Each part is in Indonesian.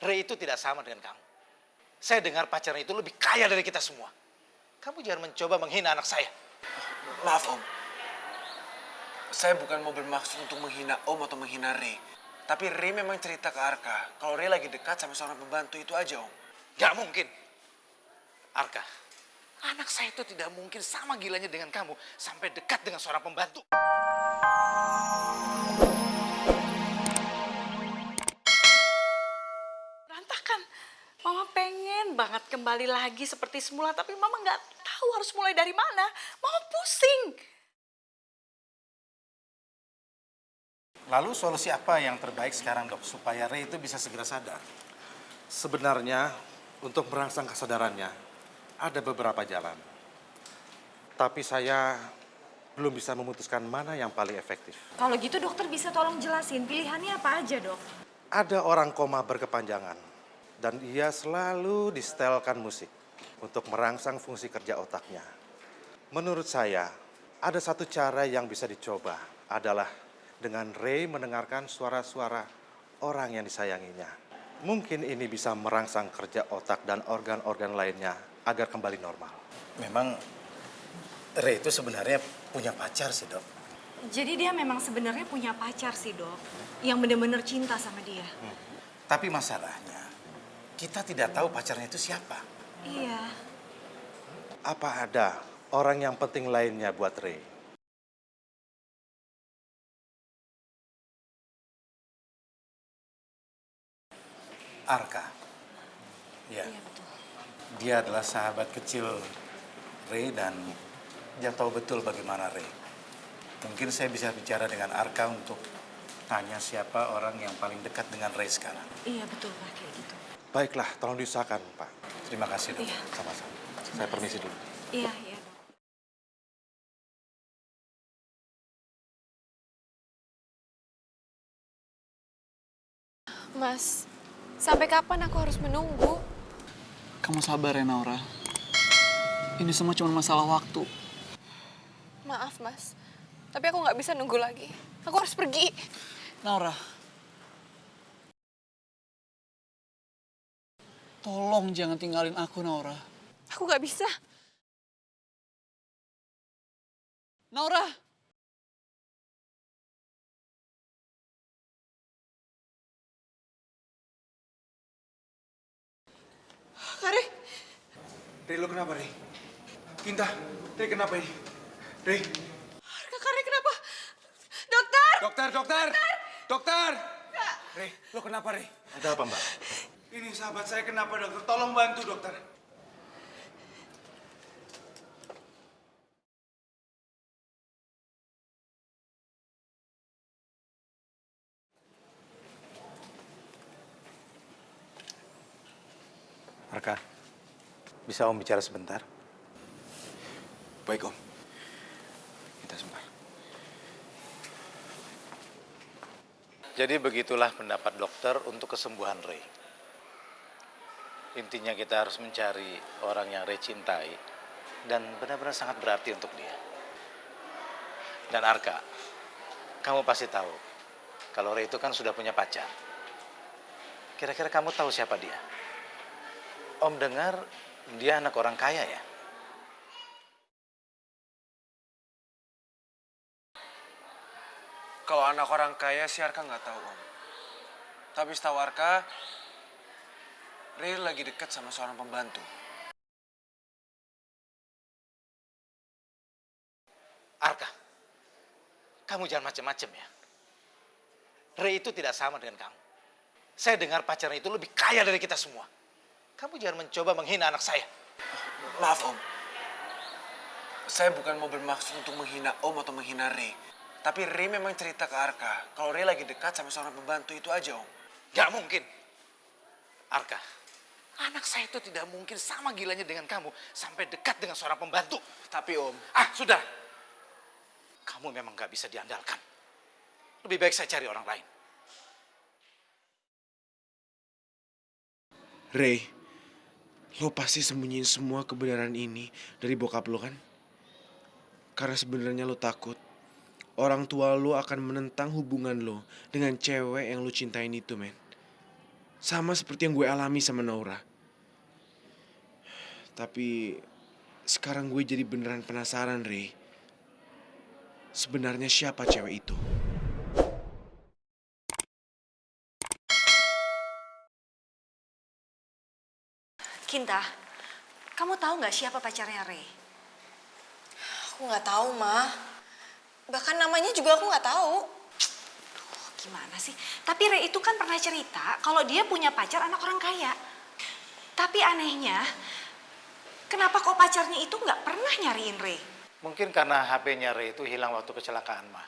Ray itu tidak sama dengan kamu. Saya dengar pacarnya itu lebih kaya dari kita semua. Kamu jangan mencoba menghina anak saya. Maaf Om, saya bukan mau bermaksud untuk menghina Om atau menghina Ray. Tapi Ray memang cerita ke Arka kalau Ray lagi dekat sama seorang pembantu, itu aja Om. Gak mungkin. Arka, anak saya itu tidak mungkin sama gilanya dengan kamu sampai dekat dengan seorang pembantu. Berantakan. Mama pengen banget kembali lagi seperti semula, tapi Mama nggak tahu harus mulai dari mana. Mama pusing. Lalu solusi apa yang terbaik sekarang, Dok, supaya Ray itu bisa segera sadar? Sebenarnya, untuk merangsang kesadarannya, ada beberapa jalan. Tapi saya belum bisa memutuskan mana yang paling efektif. Kalau gitu dokter bisa tolong jelasin pilihannya apa aja, Dok? Ada orang koma berkepanjangan, dan ia selalu disetelkan musik untuk merangsang fungsi kerja otaknya. Menurut saya, ada satu cara yang bisa dicoba, adalah dengan Ray mendengarkan suara-suara orang yang disayanginya. Mungkin ini bisa merangsang kerja otak dan organ-organ lainnya agar kembali normal. Memang Ray itu sebenarnya punya pacar sih, Dok. Jadi dia memang sebenarnya punya pacar sih, Dok. Yang bener-bener cinta sama dia. Tapi masalahnya, kita tidak tahu pacarnya itu siapa. Iya. Apa ada orang yang penting lainnya buat Ray? Arka. Ya. Iya, betul. Dia adalah sahabat kecil Ray dan dia tahu betul bagaimana Ray. Mungkin saya bisa bicara dengan Arka untuk tanya siapa orang yang paling dekat dengan Ray sekarang. Iya, betul, Pak. Kayak gitu. Baiklah, tolong diusahakan, Pak. Terima kasih, Dok. Iya. Sama-sama. Saya permisi dulu. Iya, iya, Dok. Mas, sampai kapan aku harus menunggu? Kamu sabar ya Naura. Ini semua cuma masalah waktu. Maaf, Mas. Tapi aku nggak bisa nunggu lagi. Aku harus pergi. Naura. Tolong jangan tinggalin aku, Naura. Aku nggak bisa. Naura! Kare, Ray, lo kenapa, Ray? Kinta, Ray kenapa ini? Ray! Kare kenapa? Dokter! Dokter, dokter! Dokter! Ray, lo kenapa, Ray? Ada apa, Mbak? Ini sahabat saya kenapa, dokter? Tolong bantu, dokter. Arka, bisa Om bicara sebentar? Baik, Om. Kita sebentar. Jadi begitulah pendapat dokter untuk kesembuhan Ray. Intinya kita harus mencari orang yang Ray cintai dan benar-benar sangat berarti untuk dia. Dan Arka, kamu pasti tahu kalau Ray itu kan sudah punya pacar. Kira-kira kamu tahu siapa dia? Om dengar dia anak orang kaya ya? Kalau anak orang kaya sih Arka nggak tahu, Om. Tapi setahu Arka, Ray lagi dekat sama seorang pembantu. Arka, kamu jangan macam-macam ya. Ray itu tidak sama dengan kamu. Saya dengar pacarnya itu lebih kaya dari kita semua. Kamu jangan mencoba menghina anak saya. Maaf, Om. Saya bukan mau bermaksud untuk menghina Om atau menghina Ray. Tapi Ray memang cerita ke Arka kalau Ray lagi dekat sama seorang pembantu, itu aja, Om. Gak mungkin. Arka, anak saya itu tidak mungkin sama gilanya dengan kamu sampai dekat dengan seorang pembantu. Tapi, Om, Sudah. Kamu memang gak bisa diandalkan. Lebih baik saya cari orang lain. Ray, lo pasti sembunyiin semua kebenaran ini dari bokap lo kan? Karena sebenarnya lo takut orang tua lo akan menentang hubungan lo dengan cewek yang lo cintain itu, men. Sama seperti yang gue alami sama Naura. Tapi sekarang gue jadi beneran penasaran, Rey. Sebenarnya siapa cewek itu? Kinta, kamu tahu nggak siapa pacarnya Ray? Aku nggak tahu, Ma. Bahkan namanya juga aku nggak tahu. Gimana sih? Tapi Ray itu kan pernah cerita kalau dia punya pacar anak orang kaya. Tapi anehnya, kenapa kok pacarnya itu nggak pernah nyariin Ray? Mungkin karena HP-nya Ray itu hilang waktu kecelakaan, Ma.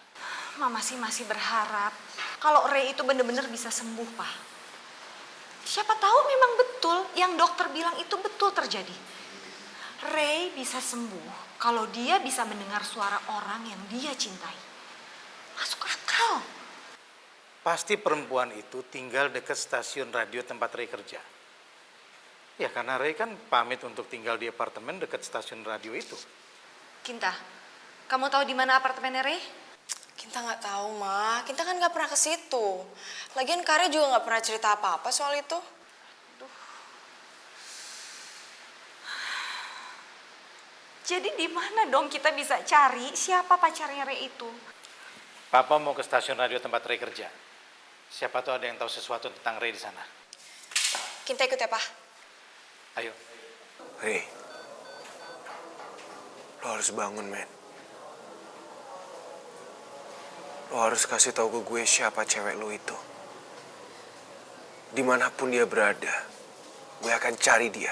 Mama sih masih berharap kalau Ray itu bener-bener bisa sembuh, Pak. Siapa tahu memang betul yang dokter bilang itu betul terjadi. Ray bisa sembuh kalau dia bisa mendengar suara orang yang dia cintai. Masuk akal. Pasti perempuan itu tinggal dekat stasiun radio tempat Ray kerja. Ya karena Ray kan pamit untuk tinggal di apartemen dekat stasiun radio itu. Kinta, kamu tahu di mana apartemennya Ray? Kita nggak tahu, Ma. Kita kan nggak pernah ke situ. Lagian Kare juga nggak pernah cerita apa-apa soal itu. Jadi di mana dong kita bisa cari siapa pacarnya Ray itu? Papa mau ke stasiun radio tempat Ray kerja. Siapa tahu ada yang tahu sesuatu tentang Ray di sana. Kita ikut ya, Pak. Ayo. Rey, lo harus bangun, men. Lo harus kasih tahu ke gue siapa cewek lo itu. Dimanapun dia berada, gue akan cari dia.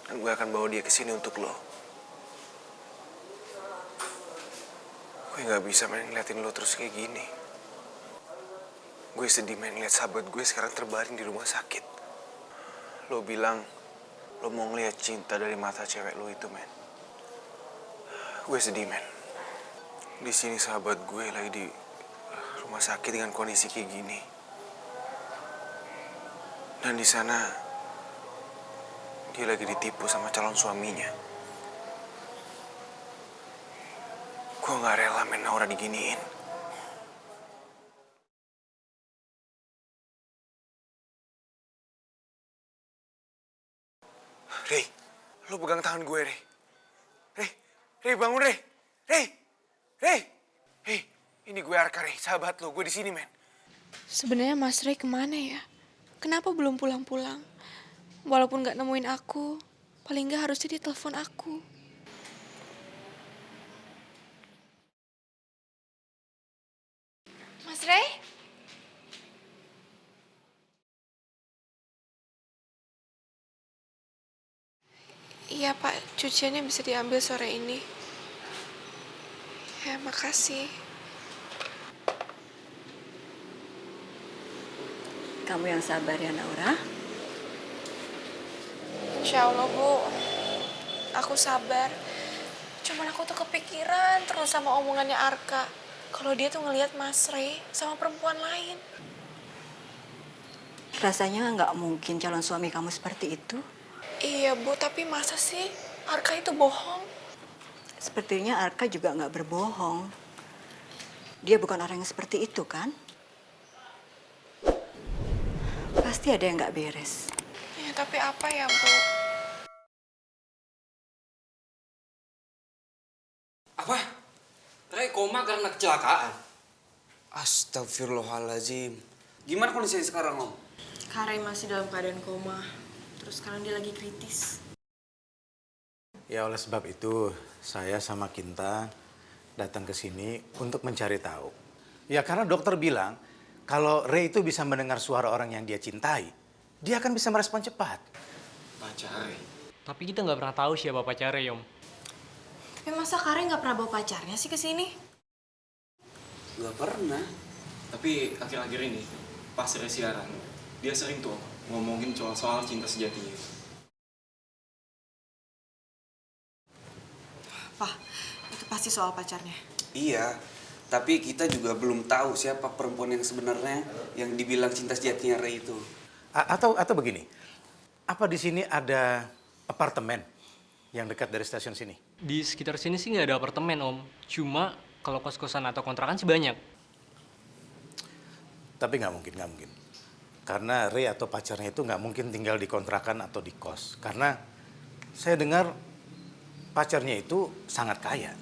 Dan gue akan bawa dia ke sini untuk lo. Gue gak bisa main ngeliatin lo terus kayak gini. Gue sedih main ngeliat sahabat gue sekarang terbaring di rumah sakit. Lo bilang lo mau ngeliat cinta dari mata cewek lo itu, men. Gue sedih, men. Di sini sahabat gue lagi di rumah sakit dengan kondisi kayak gini. Dan di sana dia lagi ditipu sama calon suaminya. Gue gak rela men Naura diginiin. Rey, lo pegang tangan gue, Rey. Rey, bangun, Rey. Rey, ini gue Arka, Rey, sahabat lo. Gue di sini, men. Sebenarnya Mas Ray kemana ya? Kenapa belum pulang-pulang? Walaupun nggak nemuin aku, paling nggak harusnya dia telepon aku. Mas Ray? Iya Pak, cuciannya bisa diambil sore ini. Ya, makasih. Kamu yang sabar ya, Naura. Insya Allah, Bu. Aku sabar. Cuman aku tuh kepikiran terus sama omongannya Arka. Kalau dia tuh ngelihat Mas Ray sama perempuan lain. Rasanya nggak mungkin calon suami kamu seperti itu. Iya, Bu. Tapi masa sih Arka itu bohong? Sepertinya Arka juga nggak berbohong. Dia bukan orang yang seperti itu, kan? Pasti ada yang nggak beres. Ya, tapi apa ya, Bu? Apa? Ray koma karena kecelakaan. Astagfirullahaladzim. Gimana kondisinya sekarang, Om? Kare masih dalam keadaan koma. Terus sekarang dia lagi kritis. Ya oleh sebab itu saya sama Kinta datang ke sini untuk mencari tahu. Ya karena dokter bilang kalau Ray itu bisa mendengar suara orang yang dia cintai, dia akan bisa merespon cepat. Pacar. Tapi kita nggak pernah tahu siapa pacarnya, Om. Tapi masa Kare nggak pernah bawa pacarnya sih ke sini? Gak pernah. Tapi akhir-akhir ini, pas Ray siaran, dia sering tuh ngomongin soal cinta sejatinya. Pak, itu pasti soal pacarnya. Iya, tapi kita juga belum tahu siapa perempuan yang sebenarnya yang dibilang cinta sejatinya Ray itu. Atau begini, apa di sini ada apartemen yang dekat dari stasiun sini? Di sekitar sini sih nggak ada apartemen, Om. Cuma kalau kos-kosan atau kontrakan sih banyak. Tapi nggak mungkin. Karena Ray atau pacarnya itu nggak mungkin tinggal di kontrakan atau di kos. Karena saya dengar pacarnya itu sangat kaya.